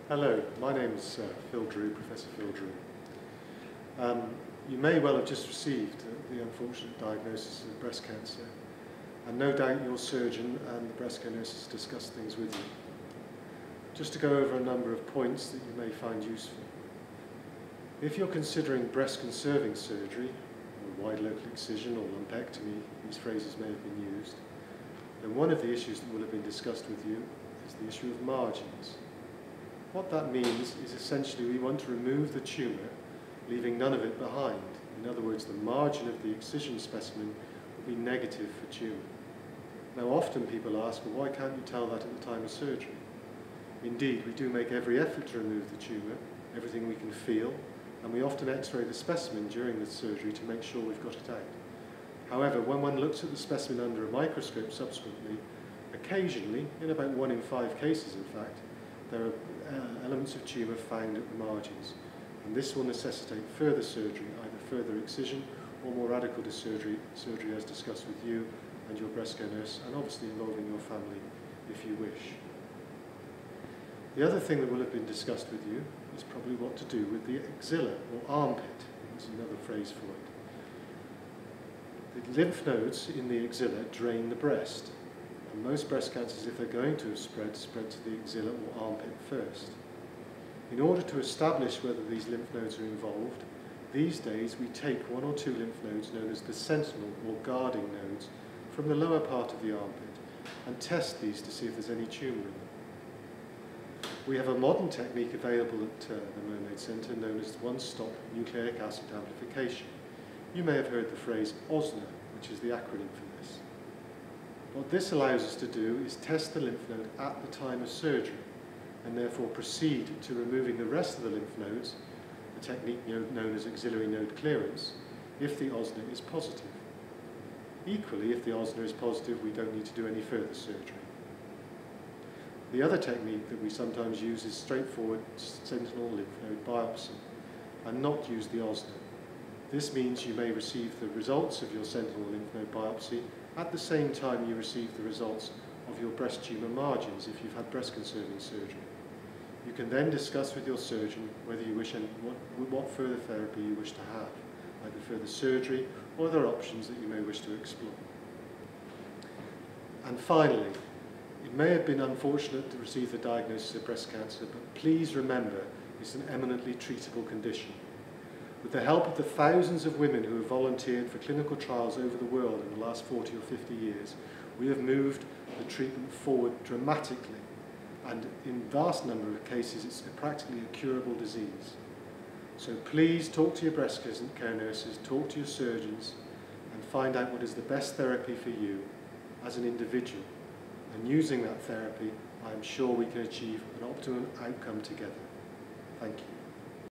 Hello, my name's Phil Drew, Professor Phil Drew. You may well have just received the unfortunate diagnosis of breast cancer, and no doubt your surgeon and the breast care nurse has discussed things with you. Just to go over a number of points that you may find useful. If you're considering breast conserving surgery, or wide local excision or lumpectomy, these phrases may have been used, then one of the issues that will have been discussed with you is the issue of margins. What that means is essentially we want to remove the tumour, leaving none of it behind. In other words, the margin of the excision specimen will be negative for tumour. Now often people ask, well, why can't you tell that at the time of surgery? Indeed, we do make every effort to remove the tumour, everything we can feel, and we often x-ray the specimen during the surgery to make sure we've got it out. However, when one looks at the specimen under a microscope subsequently, occasionally, in about 1 in 5 cases in fact, there are elements of tumour found at the margins, and this will necessitate further surgery, either further excision or more radical surgery as discussed with you and your breast care nurse, and obviously involving your family if you wish. The other thing that will have been discussed with you is probably what to do with the axilla or armpit. There's another phrase for it. The lymph nodes in the axilla drain the breast. And most breast cancers, if they're going to have spread to the axilla or armpit first. In order to establish whether these lymph nodes are involved, these days we take 1 or 2 lymph nodes known as the sentinel or guarding nodes from the lower part of the armpit and test these to see if there's any tumour in them. We have a modern technique available at the Mermaid Centre known as one-stop nucleic acid amplification. You may have heard the phrase OSNA, which is the acronym for this. What this allows us to do is test the lymph node at the time of surgery and therefore proceed to removing the rest of the lymph nodes, a technique known as axillary node clearance, if the OSNA is positive. Equally, if the OSNA is positive, we don't need to do any further surgery. The other technique that we sometimes use is straightforward sentinel lymph node biopsy and not use the OSNA. This means you may receive the results of your sentinel lymph node biopsy at the same time you receive the results of your breast tumour margins if you've had breast conserving surgery. You can then discuss with your surgeon whether you wish what further therapy you wish to have, either further surgery or other options that you may wish to explore. And finally, it may have been unfortunate to receive the diagnosis of breast cancer, but please remember it's an eminently treatable condition. With the help of the thousands of women who have volunteered for clinical trials over the world in the last 40 or 50 years, we have moved the treatment forward dramatically, and in vast number of cases it's practically a curable disease. So please talk to your breast care nurses, talk to your surgeons, and find out what is the best therapy for you as an individual. And using that therapy, I am sure we can achieve an optimum outcome together. Thank you.